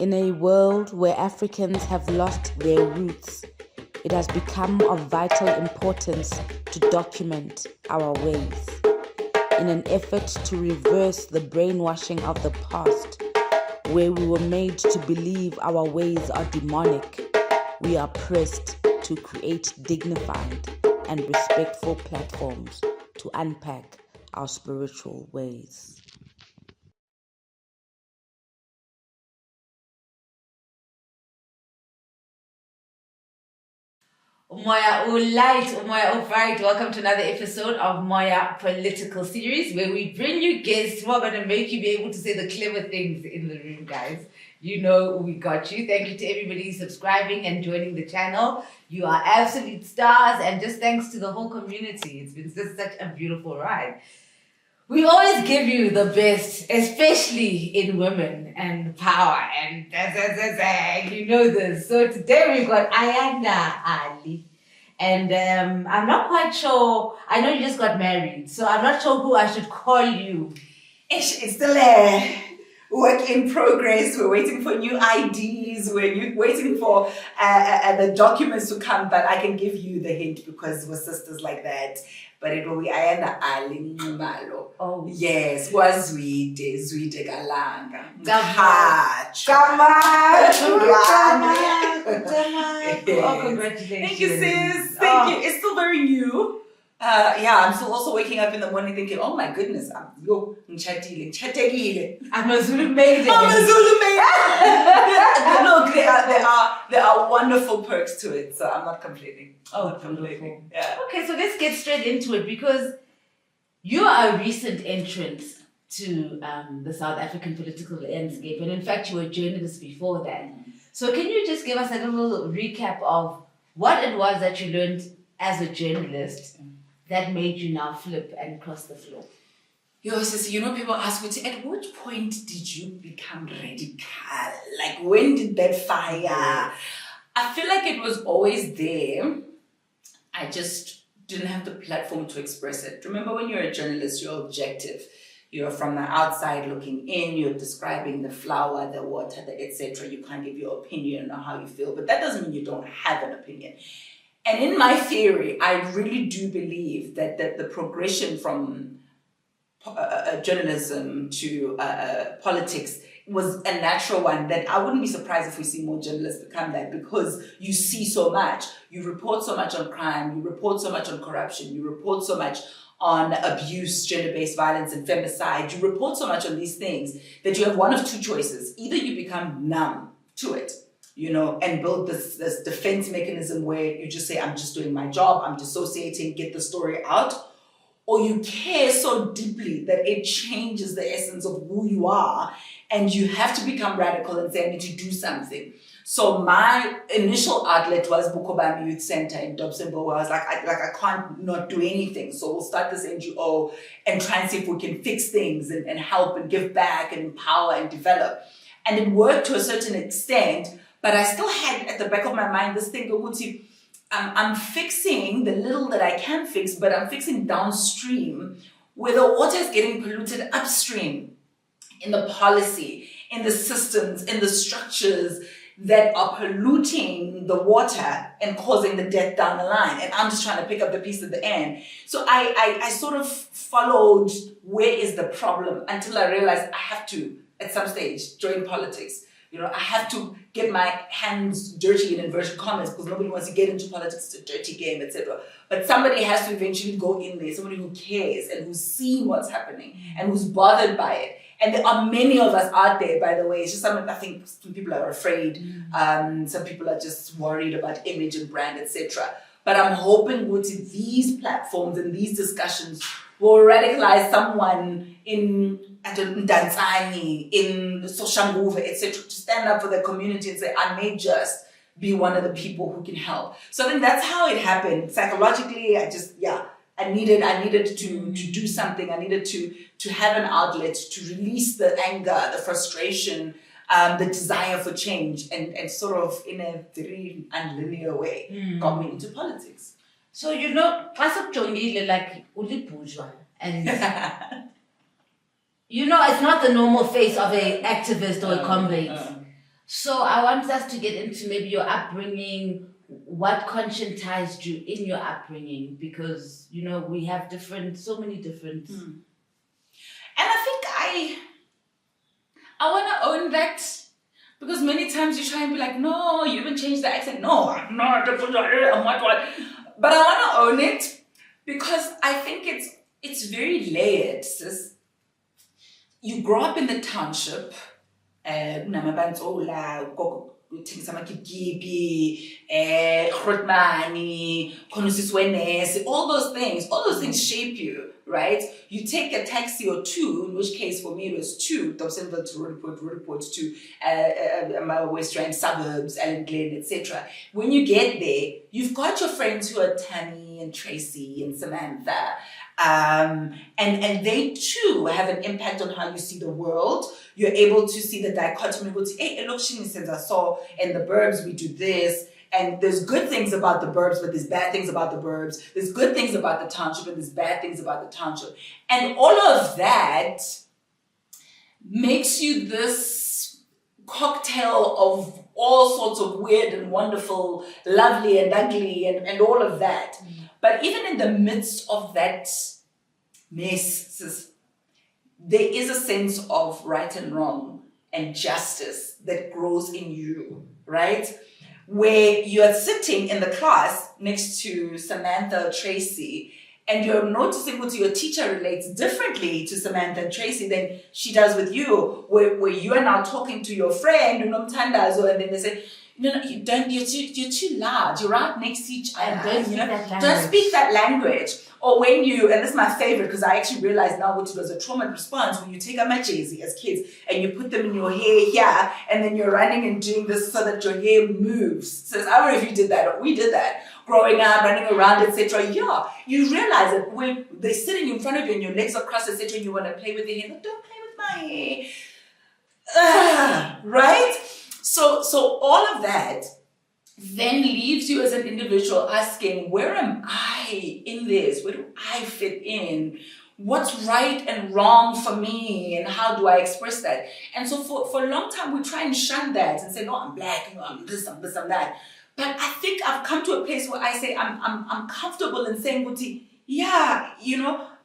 In a world where Africans have lost their roots, it has become of vital importance to document our ways. In an effort to reverse the brainwashing of the past, where we were made to believe our ways are demonic, we are pressed to create dignified and respectful platforms to unpack our spiritual ways. Moya light, Moya bright. Welcome to another episode of Moya Political Series, where we bring you guests who are going to make you be able to say the clever things in the room, guys. You know we got you. Thank you to everybody subscribing and joining the channel. You are absolute stars, and just thanks to the whole community. It's been just such a beautiful ride. We always give you the best, especially in women and power, and you know this. So today we've got Ayanda Allie, and I'm not quite sure. I know you just got married, so I'm not sure who I should call you. It's still a work in progress. We're waiting for new IDs. We're waiting for the documents to come, but I can give you the hint because we're sisters like that. But it will be Ayanda Allie Malo. Oh. Yes, Zwide Galanga. Oh, congratulations. Thank you, sis. Thank you. It's still very new. I'm still also waking up in the morning thinking, oh my goodness, I'm a Zulu maiden. Look, there are wonderful perks to it, so I'm not complaining. Wonderful. Yeah. Okay, so let's get straight into it because you are a recent entrant to the South African political landscape, and in fact, you were a journalist before that. So can you just give us a little recap of what it was that you learned as a journalist that made you now flip and cross the floor? Yo, sis, people ask me, at what point did you become radical? Like, when did that fire? I feel like it was always there. I just didn't have the platform to express it. Remember, when you're a journalist, you're objective. You're from the outside looking in, you're describing the flower, the water, the etc. You can't give your opinion on how you feel, but that doesn't mean you don't have an opinion. And in my theory, I really do believe that the progression from journalism to politics was a natural one, that I wouldn't be surprised if we see more journalists become that, because you see so much. You report so much on crime, you report so much on corruption, you report so much on abuse, gender-based violence and femicide. You report so much on these things that you have one of two choices. Either you become numb to it, and build this defense mechanism where you just say, I'm just doing my job, I'm dissociating, get the story out. Or you care so deeply that it changes the essence of who you are, and you have to become radical and say, I need to do something. So my initial outlet was Bukobam Youth Center in Dobsonville, where I was like, I can't not do anything. So we'll start this NGO and try and see if we can fix things and help and give back and empower and develop. And it worked to a certain extent, but I still had at the back of my mind this thing, Gokuti, I'm fixing the little that I can fix, but I'm fixing downstream where the water is getting polluted upstream in the policy, in the systems, in the structures that are polluting the water and causing the death down the line. And I'm just trying to pick up the piece at the end. So I sort of followed where is the problem until I realized I have to, at some stage, join politics. I have to get my hands dirty in inverted commas because nobody wants to get into politics. It's a dirty game, etc. But somebody has to eventually go in there, somebody who cares and who's seen what's happening and who's bothered by it. And there are many of us out there, by the way. It's just I think some people are afraid. Some people are just worried about image and brand, etc. But I'm hoping with these platforms and these discussions will radicalize someone in Danzani, in Soshanguve, etc., to stand up for the community and say, I may just be one of the people who can help. So I think that's how it happened. Psychologically, I needed to do something. I needed to have an outlet to release the anger, the frustration, the desire for change, and sort of in a very unlinear way got me into politics. So Pasok like Uli Bourgeois, and it's not the normal face of an activist or a comrade. So I want us to get into maybe your upbringing, what conscientized you in your upbringing, because we have so many different. And I think I want to own that, because many times you try and be like, no, you haven't changed the accent. No, I'm not. I'm what. But I want to own it because I think it's very layered, sis. You grow up in the township. All those things shape you, right? You take a taxi or two, in which case for me it was two, Dobsonville to Roodepoort to my West Rand suburbs, Allen Glen, etc. When you get there, you've got your friends who are Tammy and Tracy and Samantha. And they too have an impact on how you see the world. You're able to see the dichotomy. Hey, look, she says I saw in the burbs we do this, and there's good things about the burbs, but there's bad things about the burbs. There's good things about the township, and there's bad things about the township. And all of that makes you this cocktail of all sorts of weird and wonderful, lovely and ugly, and all of that. But even in the midst of that mess, there is a sense of right and wrong and justice that grows in you, right? Where you're sitting in the class next to Samantha or Tracy, and you're noticing what your teacher relates differently to Samantha and Tracy than she does with you, where you are now talking to your friend, and then they say, no, you don't. You're too loud. You're right next to each other. Don't speak that language. Or when you, and this is my favorite because I actually realized now what it was, a trauma response, when you take a matchesi as kids and you put them in your hair here, and then you're running and doing this so that your hair moves. So I don't know if you did that, or we did that growing up, running around, etc. Yeah, you realize that when they're sitting in front of you and your legs are crossed, etc., and you want to play with their hair, like, don't play with my hair. Right? So all of that then leaves you as an individual asking, where am I in this? Where do I fit in? What's right and wrong for me? And how do I express that? And so for a long time, we try and shun that and say, no, I'm black, I'm this, I'm that. But I think I've come to a place where I say, I'm comfortable in saying, yeah,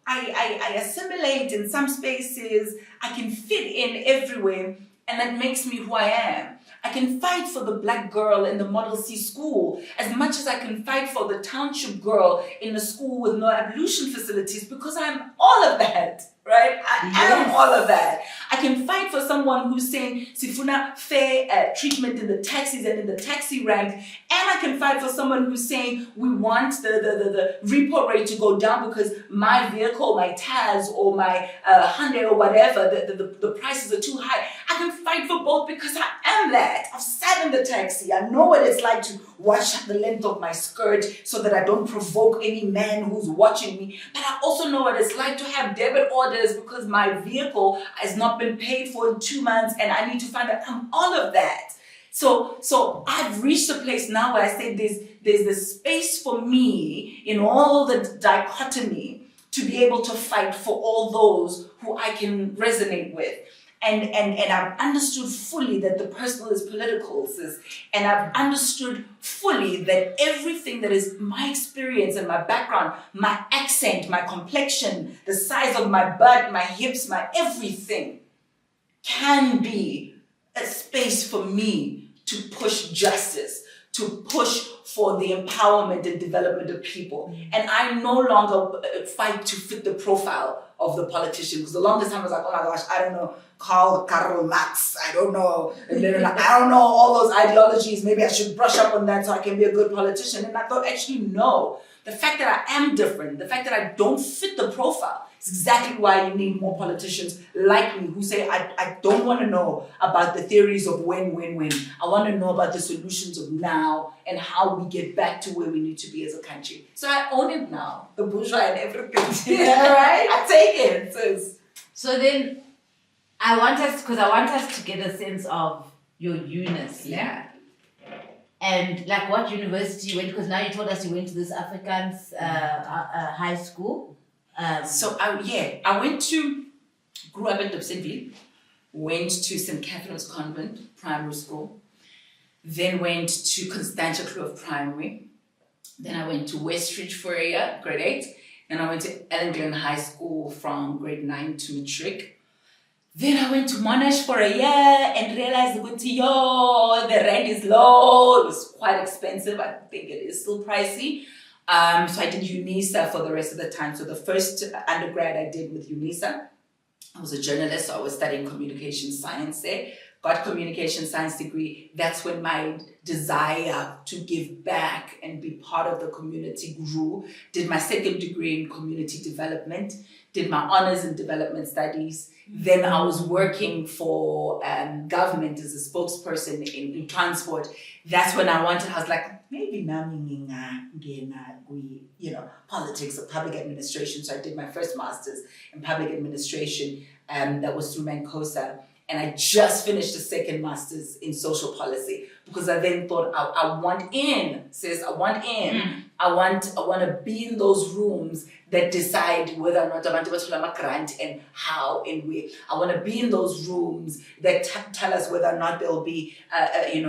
I assimilate in some spaces, I can fit in everywhere, and that makes me who I am. I can fight for the black girl in the Model C school as much as I can fight for the township girl in a school with no ablution facilities, because I'm all of that, right? I am all of that. I can fight for someone who's saying sifuna fair treatment in the taxis and in the taxi rank, and I can fight for someone who's saying we want the repo rate to go down because my vehicle, my Taz or my Hyundai or whatever, the prices are too high. I can fight for both because I am that. I've sat in the taxi. I know what it's like to watch the length of my skirt so that I don't provoke any man who's watching me. But I also know what it's like to have debit orders because my vehicle has not been paid for in 2 months, and I need to find out I'm all of that. So I've reached a place now where I say there's this space for me in all the dichotomy to be able to fight for all those who I can resonate with. And I've understood fully that the personal is political, sis. And I've understood fully that everything that is my experience and my background, my accent, my complexion, the size of my butt, my hips, my everything can be a space for me to push justice, to push for the empowerment and development of people. And I no longer fight to fit the profile of the politician. Because the longest time I was like, oh my gosh, I don't know Karl Marx, I don't know all those ideologies. Maybe I should brush up on that so I can be a good politician. And I thought, actually, no. The fact that I am different, the fact that I don't fit the profile, is exactly why you need more politicians like me who say, I don't want to know about the theories of when. I want to know about the solutions of now and how we get back to where we need to be as a country. So I own it now, the bourgeois and everything. Yeah, right? I take it. So then I want us to get a sense of your UNIS. Yeah. And like what university you went, because now you told us you went to this Afrikaans high school. I grew up in Dobsonville, went to St. Catherine's Convent Primary School, then went to Constantia Kloof Primary, then I went to Westridge for a year, grade 8, then I went to Ellen Glen High School from grade 9 to matric. Then I went to Monash for a year and realized the rent is low. It was quite expensive. I think it is still pricey. So I did UNISA for the rest of the time. So the first undergrad I did with UNISA, I was a journalist, so I was studying communication science there. Got communication science degree. That's when my desire to give back and be part of the community grew. Did my second degree in community development. Did my honors in development studies. Then I was working for government as a spokesperson in transport. That's when I was like, maybe politics or public administration. So I did my first master's in public administration. That was through Mancosa. And I just finished a second master's in social policy because I then thought I want in. I want to be in those rooms that decide whether or not abantu bathola grant and how and where. I want to be in those rooms that tell us whether or not there will be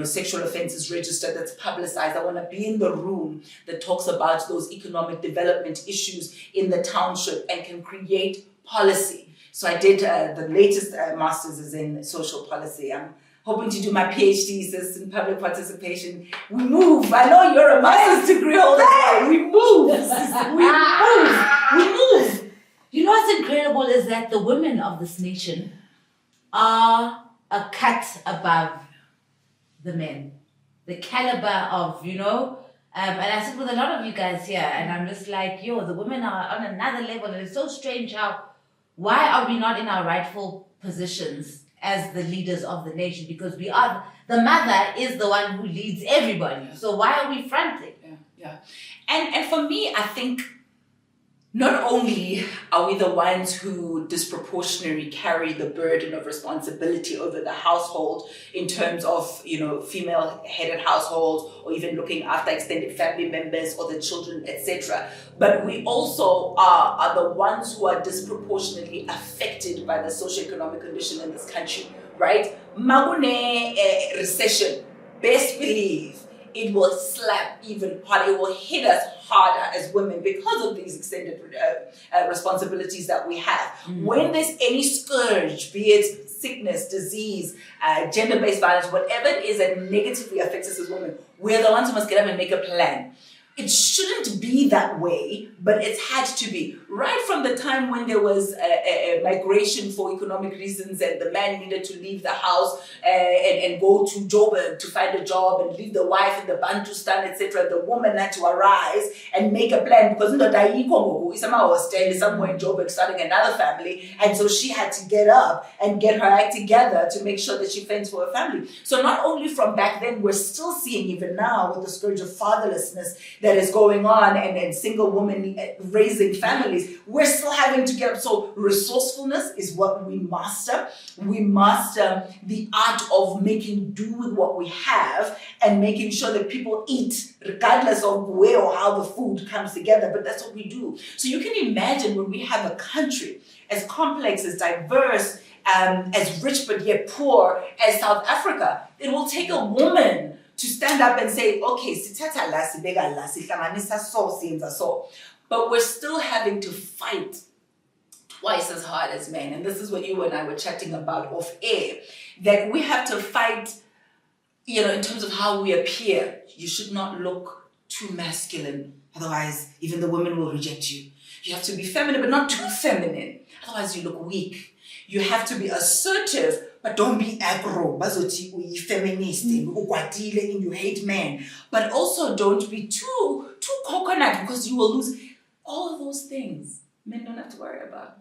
sexual offences registered, that's publicized. I want to be in the room that talks about those economic development issues in the township and can create policy. So I did the latest master's is in social policy. I'm hoping to do my PhD sis in public participation. We move. I know you're a master's degree holder. We move. We move. You know what's incredible is that the women of this nation are a cut above the men. The caliber of, and I sit with a lot of you guys here and I'm just like, the women are on another level and it's so strange why are we not in our rightful positions as the leaders of the nation? Because the mother is the one who leads everybody. So why are we fronting? Yeah. And for me, I think not only are we the ones who disproportionately carry the burden of responsibility over the household in terms of, female-headed households or even looking after extended family members or the children, etc. But we also are the ones who are disproportionately affected by the socioeconomic condition in this country, right? Magune recession, best believe, it will slap even harder. It will hit us harder as women because of these extended responsibilities that we have. When there's any scourge, be it sickness, disease, gender-based violence, whatever it is that negatively affects us as women, we're the ones who must get up and make a plan. It shouldn't be that way, but it's had to be. Right from the time when there was a migration for economic reasons and the man needed to leave the house and go to Joburg to find a job and leave the wife in the Bantustan, etc., the woman had to arise and make a plan because is somewhere in Joburg starting another family, and so she had to get up and get her act together to make sure that she fends for her family. So not only from back then, we're still seeing even now with the scourge of fatherlessness that is going on and single women raising families, we're still having to get up. So resourcefulness is what we master. We master the art of making do with what we have and making sure that people eat regardless of where or how the food comes together. But that's what we do. So you can imagine when we have a country as complex, as diverse, as rich but yet poor as South Africa, it will take a woman to stand up and say, okay, but we're still having to fight twice as hard as men. And this is what you and I were chatting about off air, that we have to fight, in terms of how we appear. You should not look too masculine. Otherwise, even the women will reject you. You have to be feminine, but not too feminine. Otherwise, you look weak. You have to be assertive, but don't be aggro. Bazothi uyi feminist, ukwatile and you hate men. But also don't be too coconut because you will lose all of those things. Men don't have to worry about.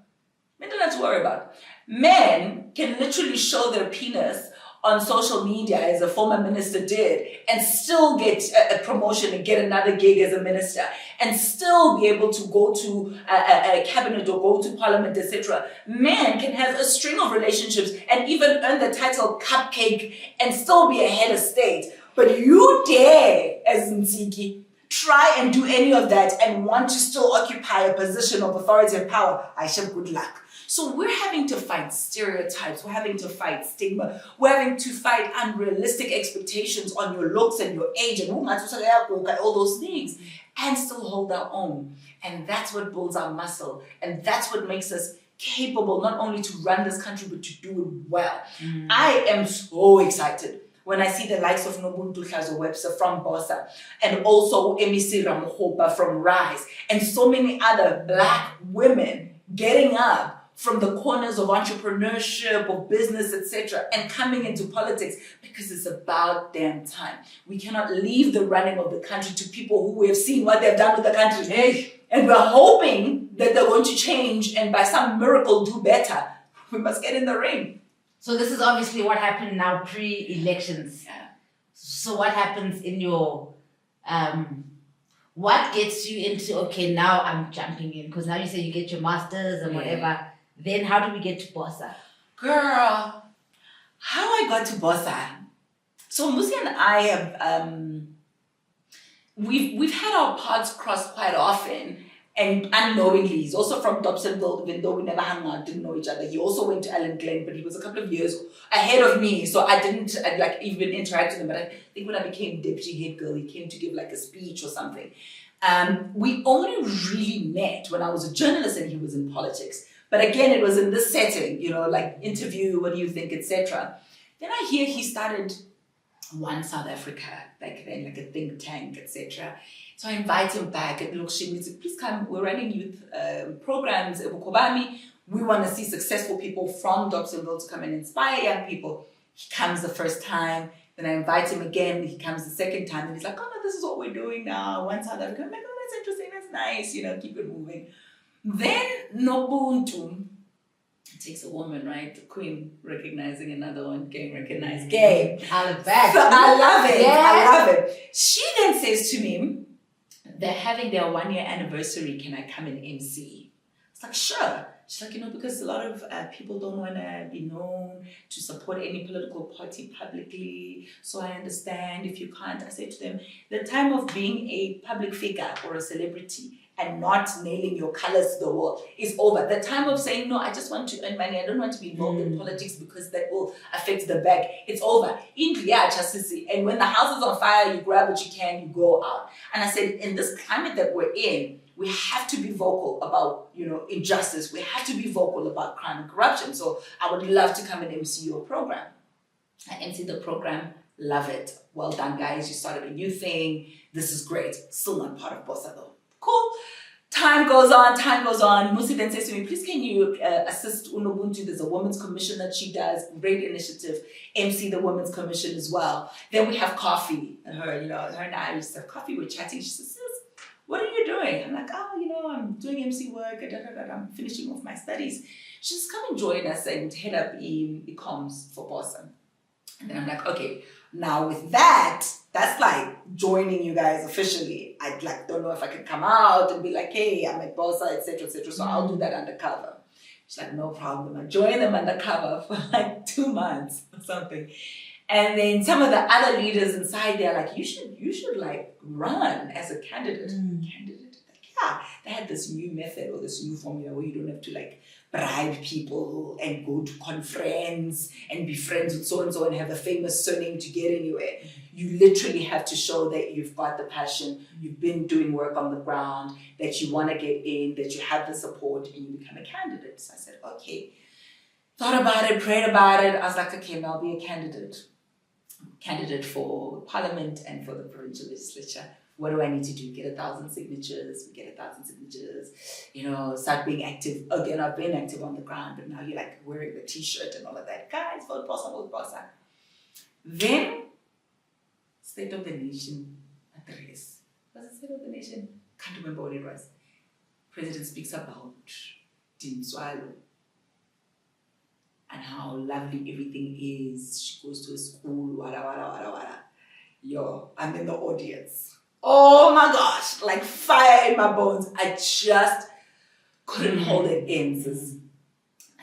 Men can literally show their penis on social media, as a former minister did, and still get a promotion and get another gig as a minister, and still be able to go to a cabinet or go to parliament, etc. Men can have a string of relationships and even earn the title cupcake and still be a head of state. But you dare, as Nsiki, try and do any of that and want to still occupy a position of authority and power. I shall good luck. So we're having to fight stereotypes, we're having to fight stigma, we're having to fight unrealistic expectations on your looks and your age and all those things, and still hold our own. And that's what builds our muscle, and that's what makes us capable not only to run this country but to do it well. I am so excited when I see the likes of Nobuntu Hlazo Webster from Bosa, and also Emisi Ramohopa from Rise, and so many other Black women getting up from the corners of entrepreneurship, of business, etc., and coming into politics, because it's about damn time. We cannot leave the running of the country to people who we have seen what they've done with the country. Hey. And we're hoping that they're going to change and by some miracle do better. We must get in the ring. So this is obviously what happened now pre-elections. Yeah. So what happens in your, what gets you into, okay, now I'm jumping in? Because now you say you get your masters and whatever. Then how do we get to Bosa? Girl, how I got to Bosa. So Musi and I have, we've had our paths cross quite often. And unknowingly, he's also from Dobsonville, even though we never hung out, didn't know each other. He also went to Allen Glen, but he was a couple of years ahead of me. So I didn't even interact with him. But I think when I became deputy head girl, he came to give like a speech or something. We only really met when I was a journalist and he was in politics. But again, it was in this setting, like interview, what do you think, etc. Then I hear he started One South Africa back then, like a think tank, etc. So I invite him back and look, he said, please come, we're running youth programs at Bukobami. We want to see successful people from Dobsonville to come and inspire young people. He comes the first time, then I invite him again, he comes the second time, and he's like, oh no, this is what we're doing now, One South Africa. I'm like, oh, that's interesting, that's nice, keep it moving. Then Nobuntu, it takes a woman, right? The queen recognizing another one, game recognized game. I love that. So I love it. Yeah. I love it. She then says to me, they're having their 1-year anniversary. Can I come and MC? It's like, sure. She's like, because a lot of people don't want to be known to support any political party publicly. So I understand if you can't. I say to them, the time of being a public figure or a celebrity and not nailing your colors to the wall is over. The time of saying, no, I just want to earn money. I don't want to be involved in politics because that will affect the bag. It's over. And when the house is on fire, you grab what you can, you go out. And I said, in this climate that we're in, we have to be vocal about, injustice. We have to be vocal about crime and corruption. So I would love to come and MC your program. I MC the program. Love it. Well done, guys. You started a new thing. This is great. Still not part of Bosa though. Cool. Time goes on. Musi then says to me, please can you assist Unubuntu? There's a women's commission that she does. Great initiative. MC the women's commission as well. Then we have coffee. And her and I used to have coffee. We're chatting. She says, what are you doing? I'm like, I'm doing MC work. I'm finishing off my studies. She says, come and join us and head up e-comms for Bosa. And then I'm like, okay, now with that, that's like joining you guys officially. I don't know if I can come out and be like, hey, I'm at Bosa, etc., etc. So I'll do that undercover. She's like, no problem. I joined them undercover for like 2 months or something. And then some of the other leaders inside there are like, you should like run as a candidate. Candidate? Like, yeah. They had this new method or this new formula where you don't have to like bribe people and go to conference and be friends with so-and-so and have a famous surname to get anywhere. You literally have to show that you've got the passion, you've been doing work on the ground, that you want to get in, that you have the support, and you become a candidate. So I said, okay. Thought about it, prayed about it. I was like, okay, now I'll be a candidate for parliament and for the provincial legislature. What do I need to do? Get 1,000 signatures. We get 1,000 signatures. Start being active. Again, I've been active on the ground, but now you're like wearing the t-shirt and all of that. Guys, vote Bosa. Then, State of the Nation address. Was it State of the Nation? Can't remember what it was. President speaks about Dimswalo and how lovely everything is. She goes to a school, wada. Yo, I'm in the audience. Oh my gosh, like fire in my bones. I just couldn't hold it in.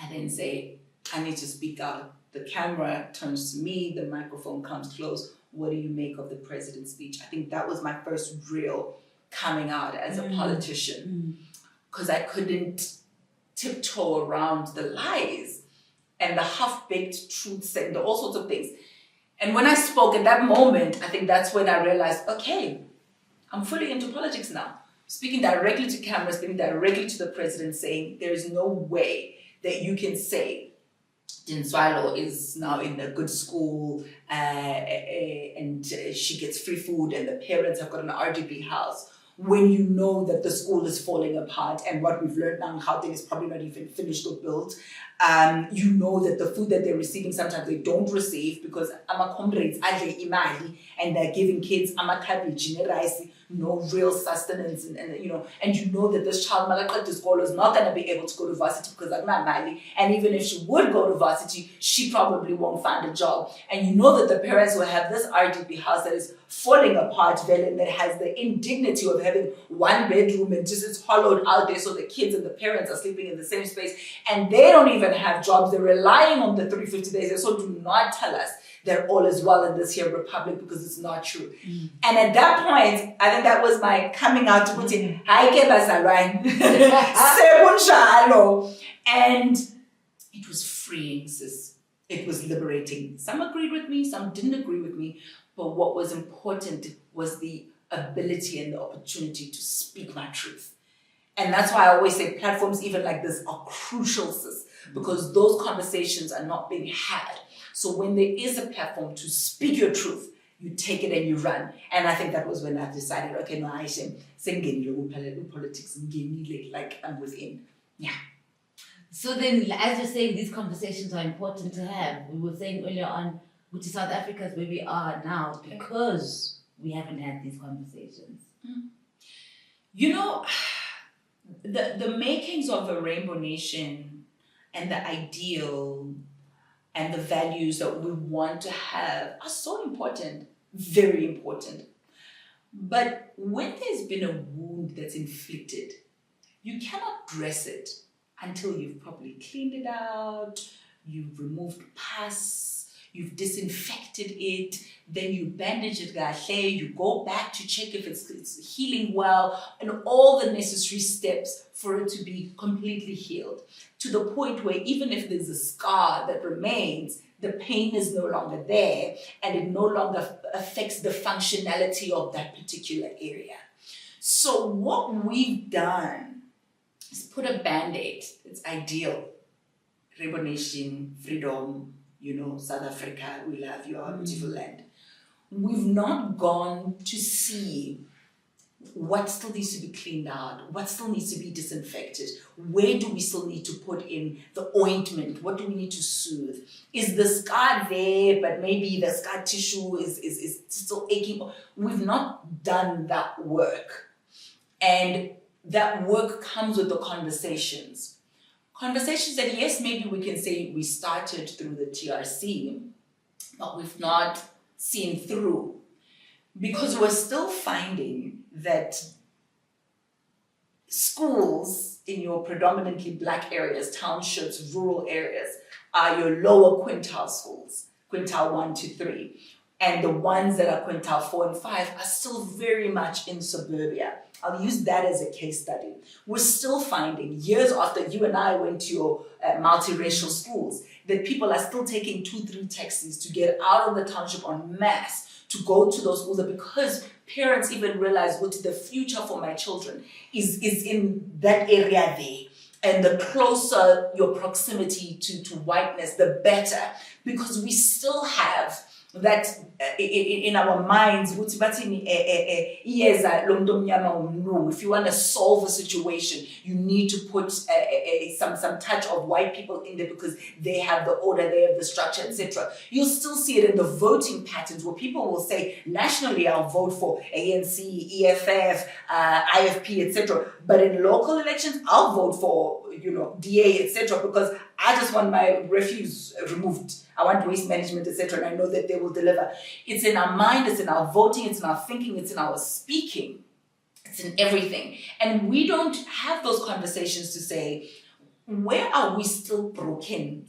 I didn't say, I need to speak out. The camera turns to me, the microphone comes close. What do you make of the president's speech? I think that was my first real coming out as a politician. Because I couldn't tiptoe around the lies and the half-baked truths and all sorts of things. And when I spoke at that moment, I think that's when I realized, okay, I'm fully into politics now. Speaking directly to camera, speaking directly to the president, saying there is no way that you can say Dinswalo is now in a good school and she gets free food and the parents have got an RDP house, when you know that the school is falling apart and what we've learned now, how things probably not even finished or built. You know that the food that they're receiving, sometimes they don't receive because ama comrades adle imali and they're giving kids ama cabbage, rice, no real sustenance, and you know that this child malaqeda school is not going to be able to go to varsity because akuna mali, and even if she would go to varsity, she probably won't find a job. And you know that the parents will have this RDP house that is falling apart, and that has the indignity of having one bedroom and just it's hollowed out there, so the kids and the parents are sleeping in the same space, and they don't even have jobs. They're relying on the 350 days. So do not tell us that all is well in this here republic, because it's not true. And at that point, I think that was my coming out to put in, and it was freeing, sis. It was liberating. Some agreed with me, some didn't agree with me, but what was important was the ability and the opportunity to speak my truth. And that's why I always say platforms even like this are crucial, sis, because those conversations are not being had. So when there is a platform to speak your truth, you take it and you run. And I think that was when I decided, okay, no, I should politics, like I'm within. Yeah. So then, as you're saying, these conversations are important to have. We were saying earlier on, which is South Africa is where we are now because we haven't had these conversations. You know, the makings of a rainbow nation and the ideal and the values that we want to have are so important, very important. But when there's been a wound that's inflicted, you cannot dress it until you've properly cleaned it out, you've removed pus, you've disinfected it, then you bandage it gahle, you go back to check if it's healing well, and all the necessary steps for it to be completely healed. To the point where even if there's a scar that remains, the pain is no longer there and it no longer affects the functionality of that particular area. So what we've done is put a Band-Aid. It's ideal. Rainbow Nation, freedom, South Africa, we love you, our beautiful land. We've not gone to see what still needs to be cleaned out, what still needs to be disinfected, where do we still need to put in the ointment, what do we need to soothe? Is the scar there, but maybe the scar tissue is still aching? We've not done that work. And that work comes with the conversations. Conversations that, yes, maybe we can say we started through the TRC, but we've not seen through. Because we're still finding that schools in your predominantly Black areas, townships, rural areas, are your lower quintile schools, quintile 1 to 3. And the ones that are quintile 4 and 5 are still very much in suburbia. I'll use that as a case study. We're still finding, years after you and I went to your multiracial schools, that people are still taking 2-3 taxis to get out of the township en masse to go to those schools, because parents even realize what the future for my children is in that area there. And the closer your proximity to whiteness, the better, because we still have that in our minds. If you want to solve a situation, you need to put some touch of white people in there because they have the order, they have the structure, etc. You'll still see it in the voting patterns where people will say, nationally, I'll vote for ANC, EFF, IFP, etc. But in local elections, I'll vote for DA, etc. because I just want my refuse removed. I want waste management, etc. And I know that they will deliver. It's in our mind, it's in our voting, it's in our thinking, it's in our speaking. It's in everything. And we don't have those conversations to say, where are we still broken?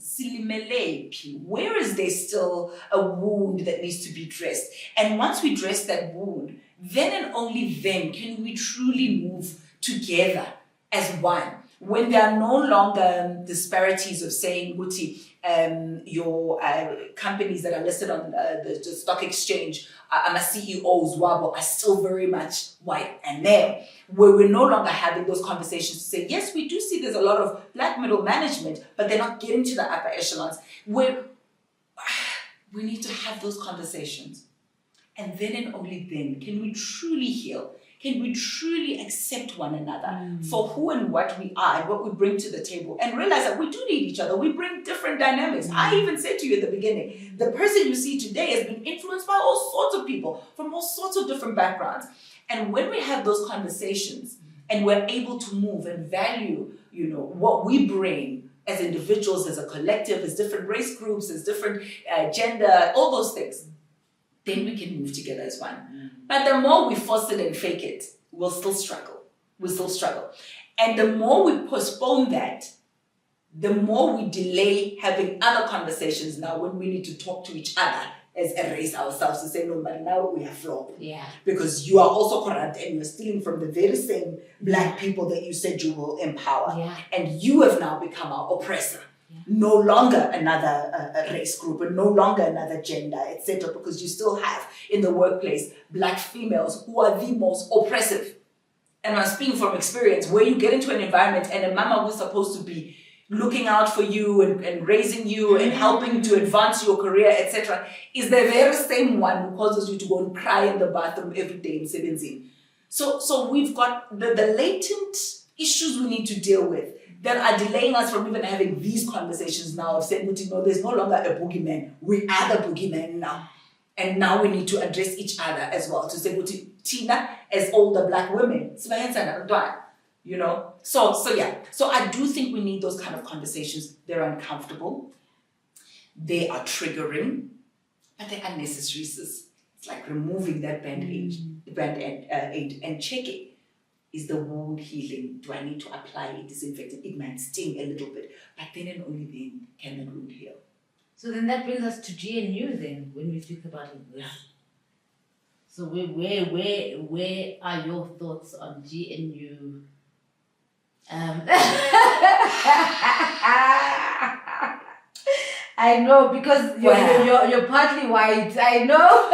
Where is there still a wound that needs to be dressed? And once we dress that wound, then and only then can we truly move together as one. when there are no longer disparities of saying, Guti, your companies that are listed on the stock exchange, and CEOs, Wabo, are still very much white and male, where we're no longer having those conversations to say, yes, we do see there's a lot of black middle management, but they're not getting to the upper echelons. Where we need to have those conversations. And then and only then can we truly heal. Can we truly accept one another for who and what we are and what we bring to the table, and realize that we do need each other. We bring different dynamics. I even said to you at the beginning, the person you see today has been influenced by all sorts of people from all sorts of different backgrounds. And when we have those conversations and we're able to move and value, what we bring as individuals, as a collective, as different race groups, as different gender, all those things, then we can move together as one. But the more we force it and fake it, we'll still struggle. And the more we postpone that, the more we delay having other conversations now when we need to talk to each other as a race ourselves to say, no, but now we are flawed. Yeah. Because you are also corrupt and you're stealing from the very same black people that you said you will empower. Yeah. And you have now become our oppressor. No longer another race group, and no longer another gender, etc. Because you still have in the workplace black females who are the most oppressive. And I'm speaking from experience, where you get into an environment and a mama who's supposed to be looking out for you and raising you and helping to advance your career, etc., is the very same one who causes you to go and cry in the bathroom every day in 17. So we've got the latent issues we need to deal with that are delaying us from even having these conversations now of saying, no, there's no longer a boogeyman. We are the boogeyman now. And now we need to address each other as well. To say, Tina, as older black women, so yeah. So I do think we need those kind of conversations. They're uncomfortable. They are triggering, but they're unnecessary, sis. It's like removing that band-aid and checking. Is the wound healing? Do I need to apply a disinfectant? It might sting a little bit, but then and only then can the wound heal. So then that brings us to GNU then, when we speak about this. Yeah. So where are your thoughts on GNU? I know, because you're partly white. I know.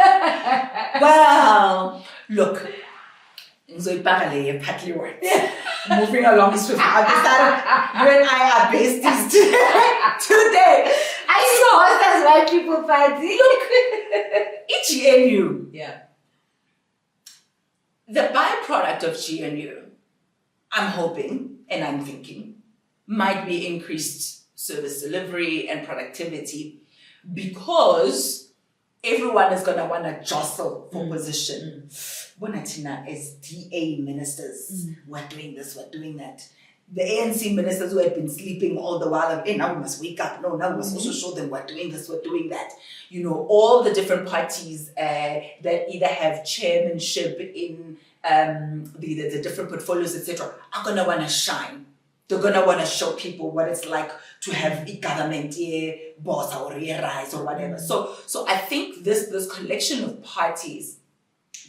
Well, look. Partly white. Moving along swiftly. I've decided you and I are besties today. I know that's why people party. Look, GNU. Yeah. The byproduct of GNU, I'm hoping and I'm thinking, might be increased service delivery and productivity, because everyone is going to want to jostle for position. Bonatina, as DA ministers, we're doing this, we're doing that. The ANC ministers who had been sleeping all the while, now we must wake up. No, now we must also show them we're doing this, we're doing that. All the different parties that either have chairmanship in the different portfolios, etc., are going to want to shine. They're going to want to show people what it's like to have a government, Bosa or rise or whatever. So I think this collection of parties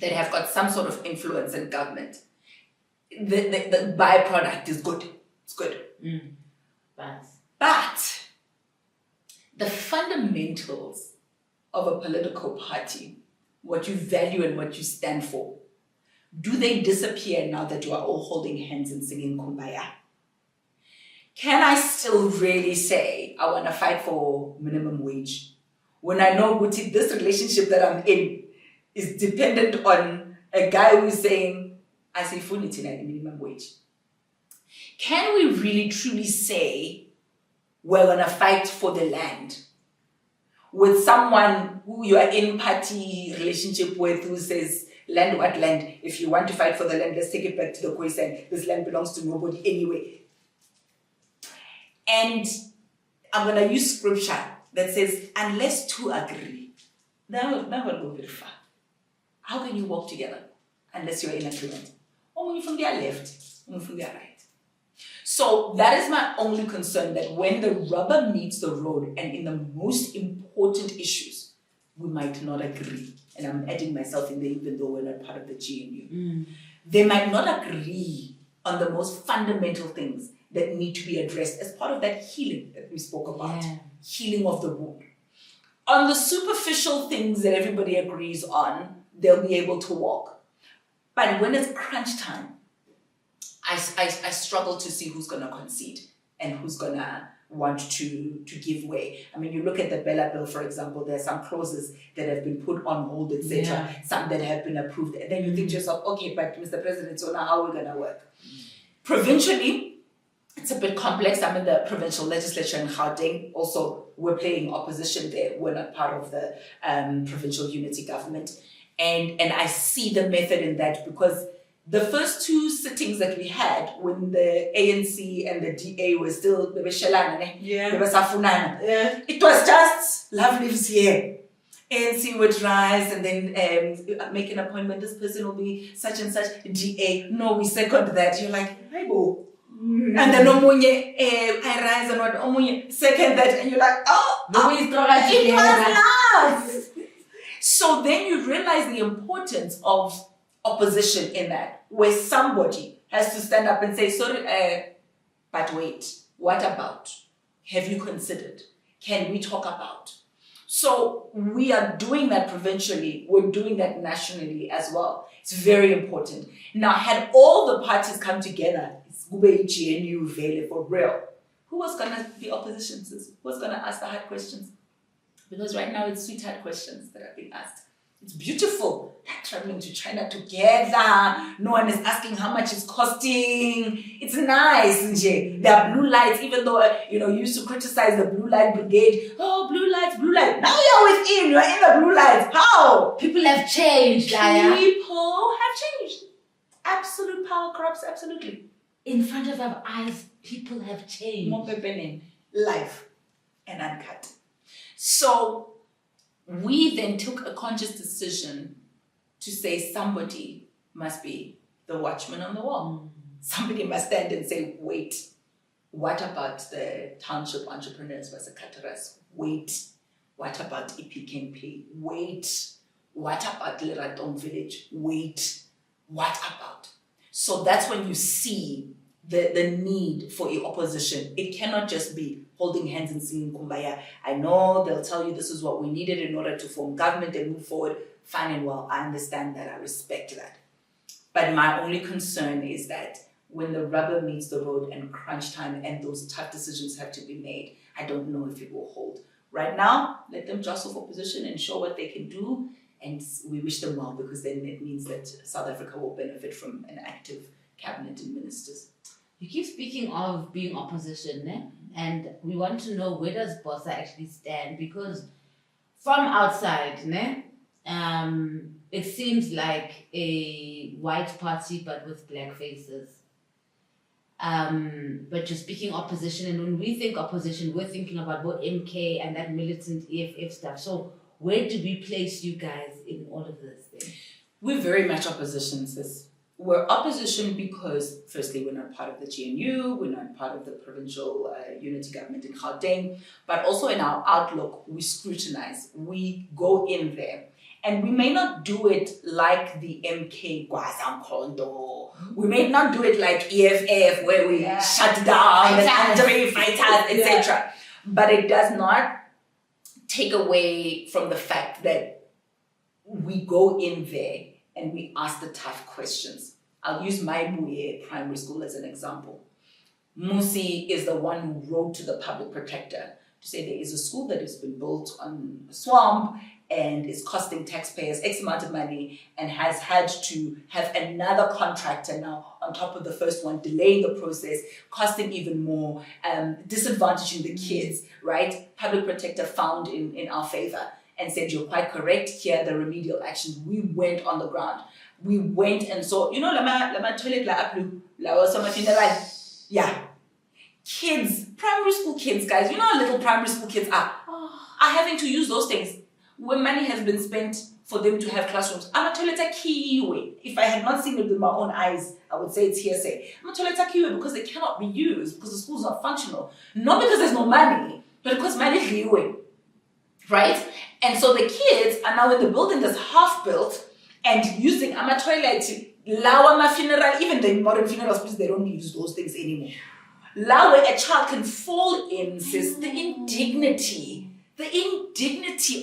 that have got some sort of influence in government, the byproduct is good. It's good. But the fundamentals of a political party, what you value and what you stand for, do they disappear now that you are all holding hands and singing Kumbaya? Can I still really say I want to fight for minimum wage when I know, Guti, this relationship that I'm in is dependent on a guy who's saying, I say minimum wage? Can we really truly say we're going to fight for the land with someone who you are in party relationship with, who says, land what land? If you want to fight for the land, let's take it back to the Khoisan. This land belongs to nobody anyway. And I'm going to use scripture that says, unless two agree, that will go very far. How can you walk together unless you're in agreement? Only from their left, only from their right. So that is my only concern, that when the rubber meets the road and in the most important issues, we might not agree. And I'm adding myself in there even though we're not part of the GNU. They might not agree on the most fundamental things that need to be addressed as part of that healing that we spoke about. Yeah. Healing of the wound. On the superficial things that everybody agrees on, they'll be able to walk. But when it's crunch time, I struggle to see who's going to concede and who's going to want to give way. I mean, you look at the Bella Bill, for example, there are some clauses that have been put on hold, etc., some that have been approved. And then you think to yourself, okay, but Mr. President, so now how are we going to work? Provincially, it's a bit complex. I'm in the provincial legislature in Gauteng. Also, we're playing opposition there. We're not part of the provincial unity government. And I see the method in that, because the first two sittings that we had when the ANC and the DA were still, it was just love lives here. ANC would rise and then make an appointment. This person will be such and such. DA, no, we second that. You're like, hey, boo. And then Omunye, I rise and what Omunye second that, and you're like, oh, it was love. So then you realize the importance of opposition in that, where somebody has to stand up and say, sorry, but wait, what about? Have you considered? Can we talk about? So we are doing that provincially, we're doing that nationally as well. It's very important. Now, had all the parties come together, it's GNU Vele for real, who was going to be opposition? Who was going to ask the hard questions? Because right now it's sweetheart questions that are being asked. It's beautiful. They're traveling to China together. No one is asking how much it's costing. It's nice. There are blue lights, even though, you used to criticize the blue light brigade. Oh, blue lights, blue lights. Now you're you're in the blue lights. How? People have changed, People have changed. Absolute power corrupts, absolutely. In front of our eyes, people have changed. More live and uncut. So we then took a conscious decision to say somebody must be the watchman on the wall. Somebody must stand and say, wait, what about the township entrepreneurs, Vasakataras? Wait, what about Ipikempe? Wait, what about Leratong village? Wait, what about? So that's when you see the need for your opposition. It cannot just be holding hands and singing Kumbaya. I know they'll tell you this is what we needed in order to form government and move forward. Fine and well, I understand that, I respect that. But my only concern is that when the rubber meets the road and crunch time and those tough decisions have to be made, I don't know if it will hold. Right now, let them jostle for position and show what they can do, and we wish them well, because then it means that South Africa will benefit from an active cabinet and ministers. You keep speaking of being opposition, né? And we want to know, where does Bosa actually stand? Because from outside, né, it seems like a white party but with black faces. But you're speaking opposition, and when we think opposition, we're thinking about both MK and that militant EFF stuff. So where do we place you guys in all of this thing? We're very much opposition, sis. We're opposition because, firstly, we're not part of the GNU, we're not part of the provincial unity government in Gauteng, but also in our outlook, we scrutinize, we go in there. And we may not do it like the MK Gwazam Kondo. We may not do it like EFF, where we shut down the country, fighters, etc. But it does not take away from the fact that we go in there and we ask the tough questions. I'll use my Moya primary school as an example. Musi is the one who wrote to the public protector to say there is a school that has been built on a swamp and is costing taxpayers X amount of money, and has had to have another contractor now on top of the first one, delaying the process, costing even more, disadvantaging the kids, right? Public protector found in our favor and said, you're quite correct, here are the remedial actions. We went on the ground. We went and saw, lama toilet la aplu, la wasama funeral. Yeah. Kids, primary school kids, guys, you know how little primary school kids are having to use those things. When money has been spent for them to have classrooms. I'm a toileta kiwi. If I had not seen it with my own eyes, I would say it's hearsay. I'm a toileta kiwi because they cannot be used, because the school's not functional. Not because there's no money, but because money is kiwi. Right? And so the kids are now in the building that's half built and using a toilet to allow a funeral. Even the modern funerals, they don't use those things anymore. La where a child can fall in, sis, the indignity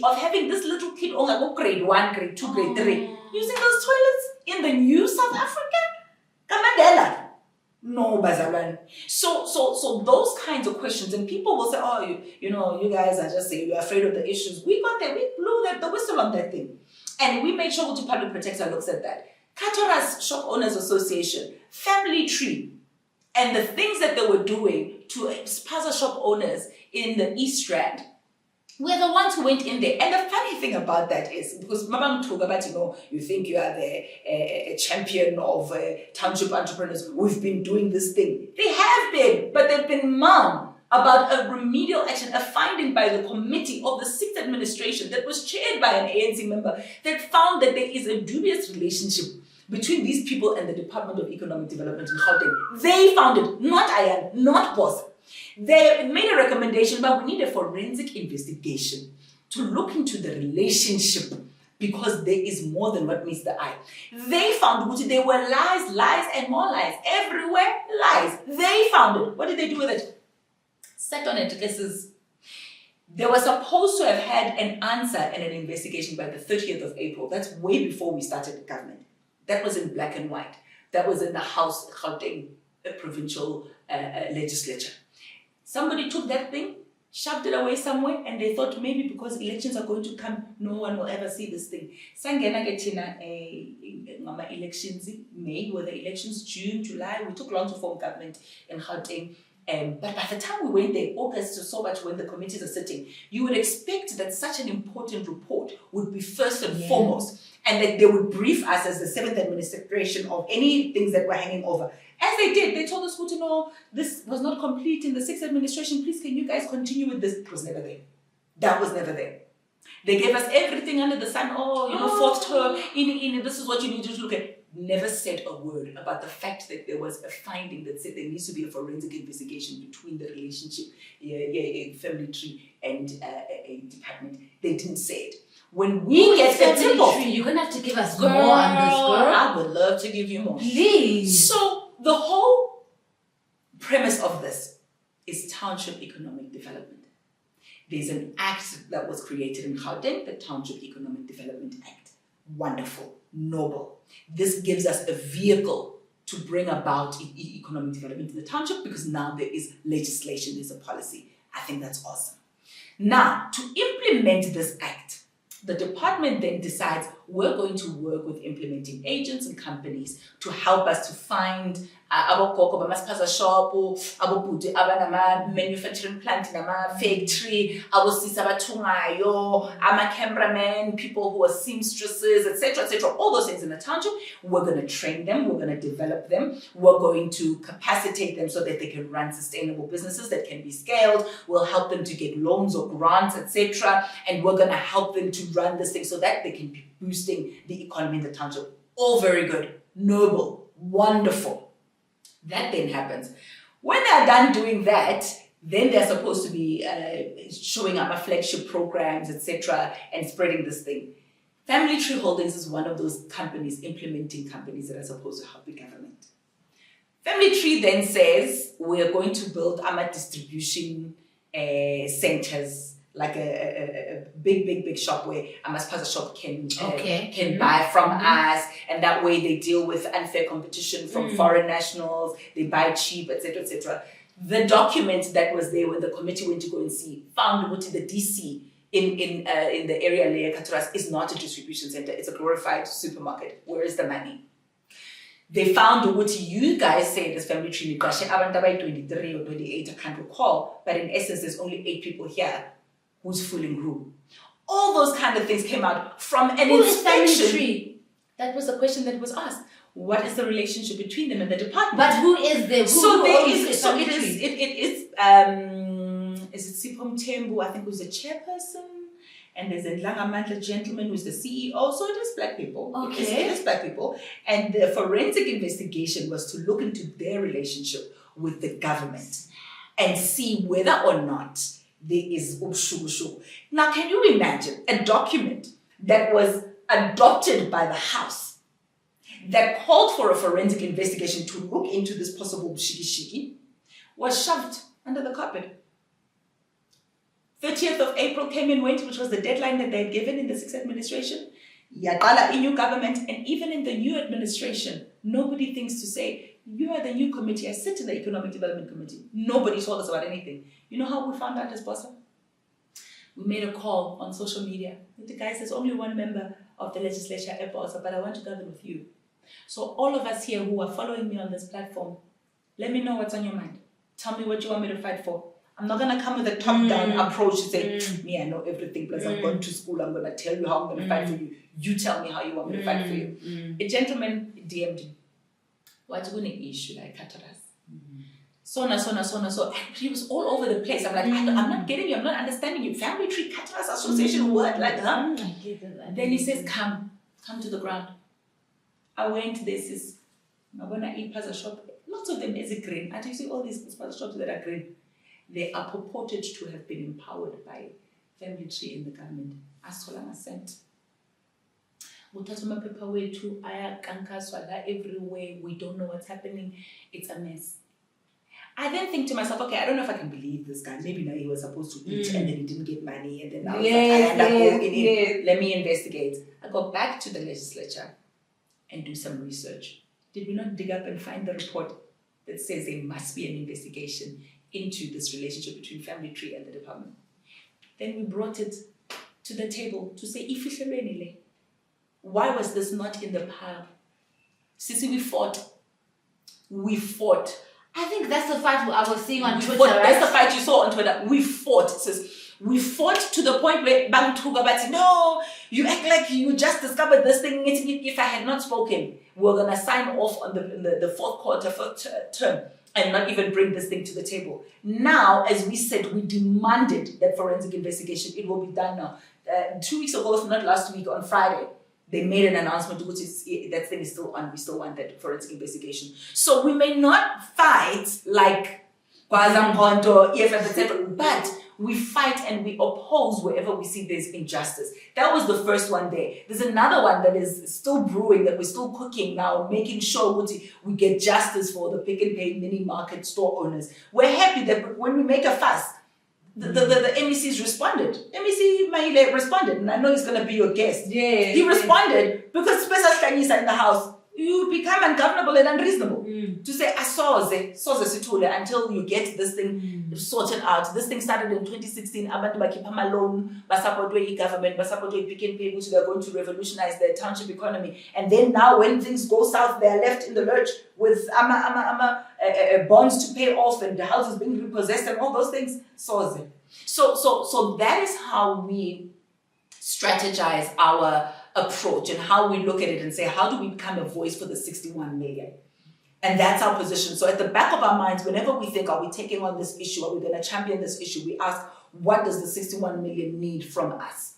of having this little kid on like grade 1, grade 2, grade 3, using those toilets in the new South Africa. Kamandela. No, Bazaran. So those kinds of questions, and people will say, oh, you know, you guys are just saying you're afraid of the issues. We got there, we blew the whistle on that thing. And we made sure to Public Protector looks at that. Katora's Shop Owners Association, Family Tree, and the things that they were doing to spaza shop owners in the East Rand, we're the ones who went in there. And the funny thing about that is, because Mabam talk about, you know, you think you are a champion of township entrepreneurs, we've been doing this thing. They have been, but they've been mum about a remedial action, a finding by the committee of the 6th administration that was chaired by an ANC member that found that there is a dubious relationship between these people and the Department of Economic Development in Gauteng. They found it, not Ayanda, not Bosa. They made a recommendation, but we need a forensic investigation to look into the relationship, because there is more than what meets the eye. They found that there were lies, and more lies. Everywhere, lies. They found it. What did they do with it? Sat on it. They were supposed to have had an answer and an investigation by the 30th of April. That's way before we started the government. That was in black and white. That was in the House, Gauteng provincial legislature. Somebody took that thing, shoved it away somewhere, and they thought maybe because elections are going to come, no one will ever see this thing. Sangena ketina elections May, were the elections June, July. We took long to form government in Gauteng. But by the time we went there, August to so much when the committees are sitting, you would expect that such an important report would be first and foremost, and that they would brief us as the 7th administration of any things that were hanging over. As they did, they told us, who to know, this was not complete in the 6th administration. Please, can you guys continue with this? It was never there. That was never there. They gave us everything under the sun. Oh, you know, fourth term, this is what you need to look at. Never said a word about the fact that there was a finding that said there needs to be a forensic investigation between the relationship, family tree, and a department. They didn't say it. When we get the tip off, you're gonna have to give us more on this, girl. I would love to give you more. Please. So the whole premise of this is township economic development. There's an act that was created in Gauteng, the Township Economic Development Act. Wonderful, noble. This gives us a vehicle to bring about economic development in the township, because now there is legislation, there's a policy. I think that's awesome. Now, to implement this act, the department then decides we're going to work with implementing agents and companies to help us to find abokoko bamaspaza shop, abobuti abanama manufacturing plant nama factory, abosisa bathungayo, ama cameramen, people who are seamstresses, etc., all those things in the township. We're going to train them, we're going to develop them, we're going to capacitate them so that they can run sustainable businesses that can be scaled. We'll help them to get loans or grants, etc., and we're going to help them to run this thing so that they can be boosting the economy in the township. All very good, noble, wonderful. That then happens. When they're done doing that, then they're supposed to be showing up my flagship programs, etc., and spreading this thing. Family Tree Holdings is one of those companies, implementing companies that are supposed to help the government. Family Tree then says, we're going to build distribution centers, like a big shop where a Maspaza shop can buy from us, and that way they deal with unfair competition from foreign nationals, they buy cheap, etc., etc. The document that was there when the committee went to go and see found what the DC in the area layer Katuras is not a distribution center, it's a glorified supermarket. Where is the money? They found what you guys say this Family Tree abantu 23 or 28, I can't recall, but in essence there's only 8 people here. Who's fooling who? All those kind of things came out from an Who inspection. is Family Tree? That was the question that was asked. What is the relationship between them and the department? But who is the is it Sipho Mthembu, I think, who's the chairperson, and there's a Langamandla gentleman who's the CEO. So it is black people. Okay. It is black people. And the forensic investigation was to look into their relationship with the government and see whether or not there is ubshugu. Now, can you imagine a document that was adopted by the House that called for a forensic investigation to look into this possible shiki, was shoved under the carpet. 30th of April came and went, which was the deadline that they had given in the 6th administration. Yaqala, a new government, and even in the new administration, nobody thinks to say, you are the new committee. I sit in the Economic Development Committee. Nobody told us about anything. You know how we found out as Bosa? We made a call on social media. The guy says, only one member of the legislature at Bosa, but I want to gather with you. So all of us here who are following me on this platform, let me know what's on your mind. Tell me what you want me to fight for. I'm not going to come with a top-down approach to say, me, I know everything, plus I've gone to school, I'm going to tell you how I'm going to fight for you. You tell me how you want me to fight for you. A gentleman DM'd him. What's going to issue like Kataras? So. And he was all over the place. I'm like, I'm not getting you, I'm not understanding you. Family Tree Kataras Association, what? Like, huh? Then he says, come to the ground. I went, this is, I'm going to eat Plaza Shop. Lots of them is a green. And you see all these Plaza shops that are green. They are purported to have been empowered by Family Tree in the government. Asolanga sent. Utatoma paper way to Ayakankaswala everywhere. We don't know what's happening. It's a mess. I then think to myself, okay, I don't know if I can believe this guy. Maybe now he was supposed to eat and then he didn't get money and then I was like, I end up going in. Let me investigate. I go back to the legislature and do some research. Did we not dig up and find the report that says there must be an investigation into this relationship between Family Tree and the department? Then we brought it to the table to say, why was this not in the pile? Sissy, we fought. I think that's the fight I was seeing on Twitter. Right? That's the fight you saw on Twitter. We fought. It says, we fought to the point where Bang Tugabat, no, you act like you just discovered this thing. If I had not spoken, we're going to sign off on the fourth quarter, fourth term, and not even bring this thing to the table. Now, as we said, we demanded that forensic investigation. It will be done now. 2 weeks ago, if not last week, on Friday, they made an announcement which is that thing is still on. We still want that forensic investigation. So we may not fight like Kwazam Ponto, EFF, etc., but we fight and we oppose wherever we see there's injustice. That was the first one there. There's another one that is still brewing, that we're still cooking now, making sure we get justice for the Pick and Pay mini market store owners. We're happy that when we make a fuss, the MECs responded. MEC Maile responded, and I know he's going to be your guest. Yeah, he responded because especially in the house, you become ungovernable and unreasonable. To say, soze situle until you get this thing sorted out. This thing started in 2016. Abantu bakipha malone, basupportwe government, basupportwe Pick and Pay, which they are going to revolutionize their township economy. And then now when things go south, they are left in the lurch with bonds to pay off and the houses being repossessed and all those things. Soze. So that is how we strategize our approach and how we look at it and say, how do we become a voice for the 61 million? And that's our position. So at the back of our minds, whenever we think, are we taking on this issue? Are we going to champion this issue? We ask, what does the 61 million need from us?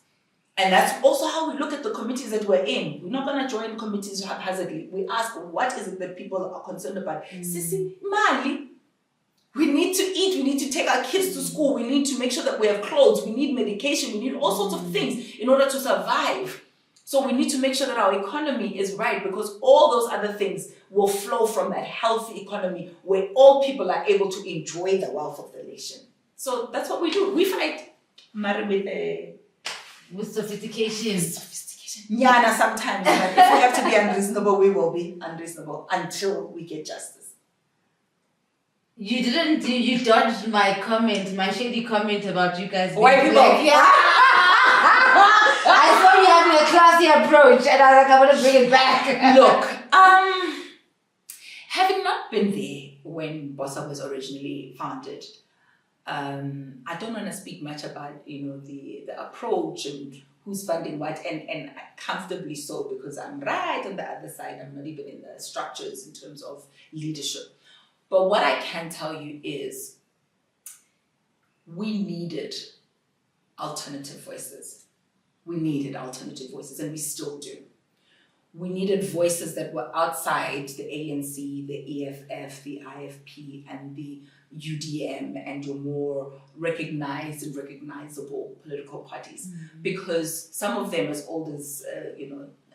And that's also how we look at the committees that we're in. We're not going to join committees haphazardly. We ask, what is it that people are concerned about? Sisi, Mali, we need to eat. We need to take our kids to school. We need to make sure that we have clothes. We need medication. We need all sorts of things in order to survive. So we need to make sure that our economy is right, because all those other things will flow from that healthy economy where all people are able to enjoy the wealth of the nation. So that's what we do. We fight with sophistication. Nyana sometimes. But if we have to be unreasonable, we will be unreasonable until we get justice. You dodged my comment, my shady comment about you guys being White people. black. Yeah. I saw you having a classy approach, and I was like, I want to bring it back. Look, having not been there when Bosa was originally founded, I don't want to speak much about the approach and who's funding what, and comfortably so, because I'm right on the other side. I'm not even in the structures in terms of leadership. But what I can tell you is we needed alternative voices. We needed alternative voices, and we still do. We needed voices that were outside the ANC, the EFF, the IFP, and the UDM, and your more recognized and recognizable political parties. Because some of them as old as,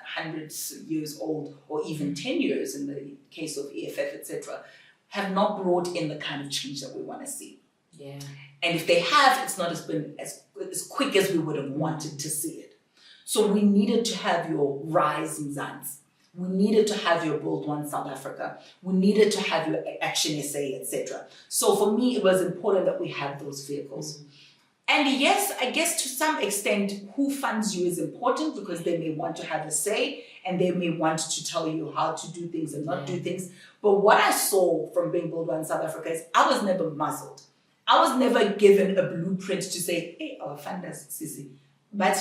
hundreds years old, or even 10 years in the case of EFF, etc., have not brought in the kind of change that we want to see. Yeah. And if they have, it's not been as quick as we would have wanted to see it. So we needed to have your Rise in Zanz. We needed to have your Build One South Africa. We needed to have your Action SA, etc. So for me, it was important that we have those vehicles. And yes, I guess to some extent, who funds you is important because they may want to have a say and they may want to tell you how to do things and not do things. But what I saw from being Build One South Africa is I was never muzzled. I was never given a blueprint to say, hey, our funders, Sisi, our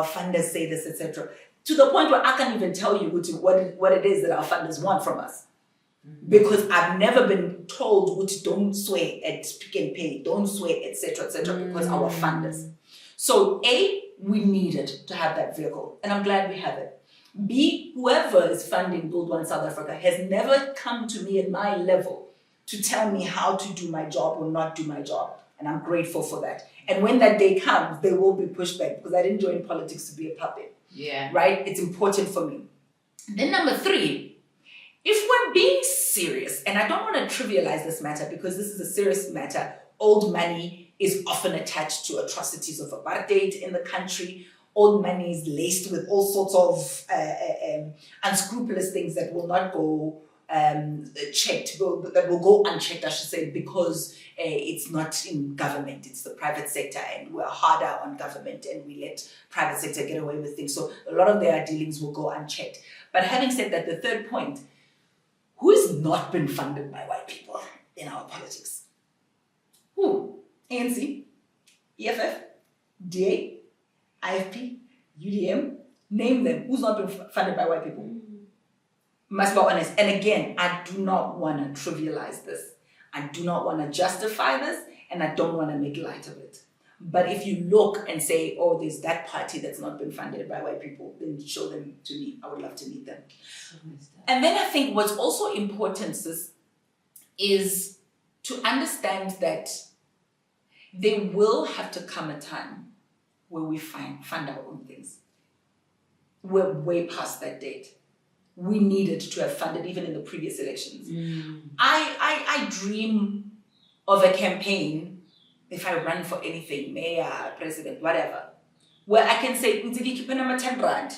funders say this, etc. To the point where I can't even tell you what it is that our funders want from us. Because I've never been told don't swear at Pick and Pay, don't swear, etc., because our funders. So A, we needed to have that vehicle, and I'm glad we have it. B, whoever is funding Build One South Africa has never come to me at my level to tell me how to do my job or not do my job, and I'm grateful for that. And when that day comes, there will be pushback because I didn't join politics to be a puppet. Yeah. Right? It's important for me. Then number 3, if we're being serious, and I don't want to trivialize this matter because this is a serious matter, old money is often attached to atrocities of apartheid in the country. Old money is laced with all sorts of unscrupulous things that will not go checked, that will go unchecked, I should say, because it's not in government, it's the private sector, and we're harder on government and we let private sector get away with things. So a lot of their dealings will go unchecked. But having said that, the third point, who has not been funded by white people in our politics? Who? ANC, EFF, DA, IFP, UDM, name them. Who's not been funded by white people? Must be honest. And again, I do not want to trivialize this. I do not want to justify this, and I don't want to make light of it. But if you look and say, oh, there's that party that's not been funded by white people, then show them to me. I would love to meet them. And then I think what's also important, sis, is to understand that there will have to come a time where we fund our own things. We're way past that date. We needed to have funded even in the previous elections. I dream of a campaign, if I run for anything, mayor, president, whatever, where I can say, keep on 10 rand.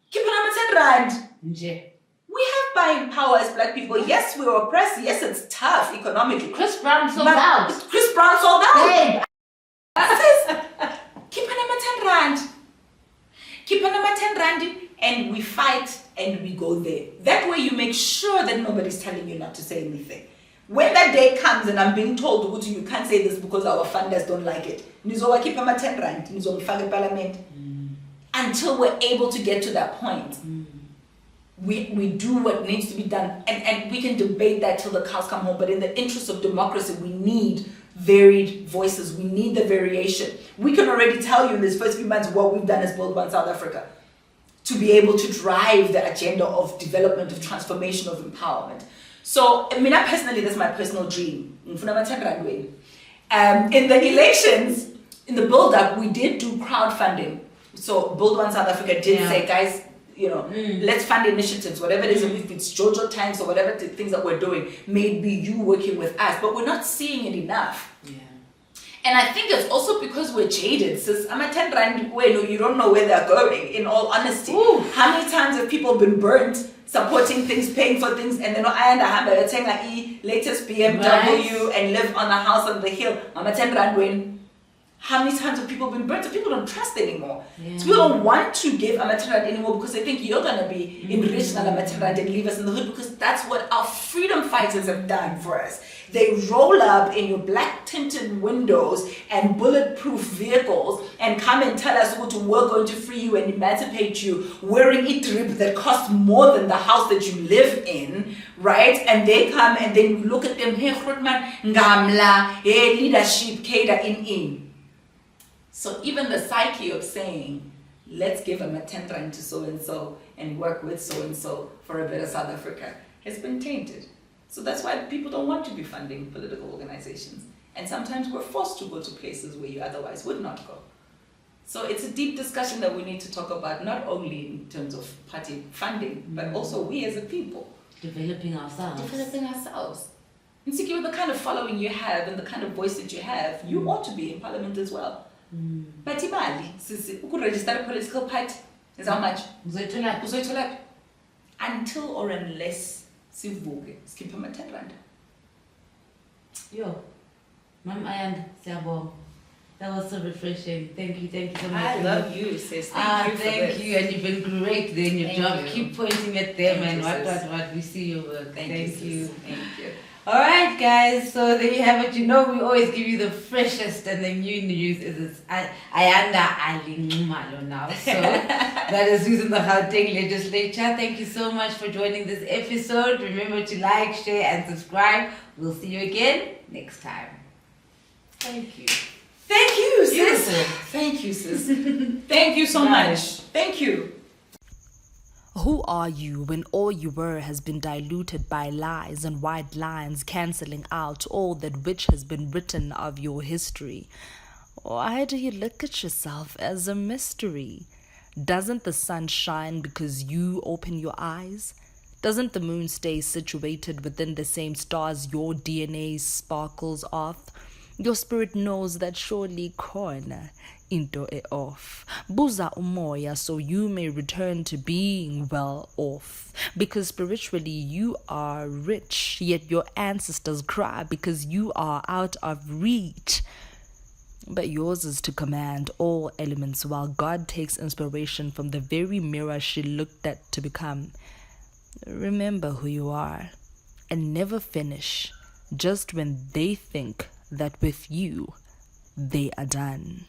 Keep on 10 rand. We have buying power as black people. Yes, we're oppressed. Yes, it's tough economically. Chris Brown sold out. Chris Brown sold out. Hey. Keep on 10 rand. Keep on 10 rand. And we fight and we go there. That way you make sure that nobody's telling you not to say anything. When that day comes and I'm being told, you can't say this because our funders don't like it. Until we're able to get to that point, we do what needs to be done. And we can debate that till the cows come home. But in the interest of democracy, we need varied voices. We need the variation. We can already tell you in these first few months what we've done as Build One South Africa to be able to drive the agenda of development, of transformation, of empowerment. So, I mean, personally, that's my personal dream. In the elections, in the build-up, we did do crowdfunding. So, Build One South Africa did say, guys, let's fund initiatives, whatever it is, if it's Jojo Times or whatever the things that we're doing, maybe you working with us, but we're not seeing it enough. Yeah. And I think it's also because we're jaded. Sis, I'm a 10 rand you don't know where they're going, in all honesty. Ooh. How many times have people been burnt supporting things, paying for things, and then Ayanda Allie saying like latest BMW and live on a house on the hill. I'm a 10 rand win. How many times have people been burnt? So people don't trust anymore. Yeah. So people don't want to give a 10 rand anymore because they think you're gonna be enriched on a 10 rand and leave us in the hood, because that's what our freedom fighters have done for us. They roll up in your black tinted windows and bulletproof vehicles and come and tell us we're going to free you and emancipate you, wearing a drip that costs more than the house that you live in, right? And they come and then you look at them, hey, Grootman, Ngamla, hey, leadership, Keda in. So even the psyche of saying, let's give them a 10 rand to so-and-so and work with so-and-so for a better South Africa has been tainted. So that's why people don't want to be funding political organizations. And sometimes we're forced to go to places where you otherwise would not go. So it's a deep discussion that we need to talk about, not only in terms of party funding, but also we as a people. Developing ourselves. And secure the kind of following you have and the kind of voice that you have, you ought to be in parliament as well. But imali, register a political party is how much? Until or unless sivuke, skip him at 10 rand. Yo, Ma'am Ayanda, siyabonga. That was so refreshing. Thank you so much. I love you, sis. Thank you for thank this. you, and you've been great there in your Thank job. you. Keep pointing at them Thank and you, what. We see your work. Thank you. Thank you. All right, guys. So there you have it. You know we always give you the freshest and the new news. Is Ayanda Allie now. So that is using the Gauteng legislature. Thank you so much for joining this episode. Remember to like, share, and subscribe. We'll see you again next time. Thank you. Thank you, sis. Beautiful. Thank you, sis. Thank you so much. Thank you. Who are you when all you were has been diluted by lies and white lines cancelling out all that which has been written of your history? Why do you look at yourself as a mystery? Doesn't the sun shine because you open your eyes? Doesn't the moon stay situated within the same stars your DNA sparkles off? Your spirit knows that surely corner into it off. Buza umoya so you may return to being well off. Because spiritually you are rich, yet your ancestors cry because you are out of reach. But yours is to command all elements while God takes inspiration from the very mirror she looked at to become. Remember who you are and never finish just when they think that with you they are done.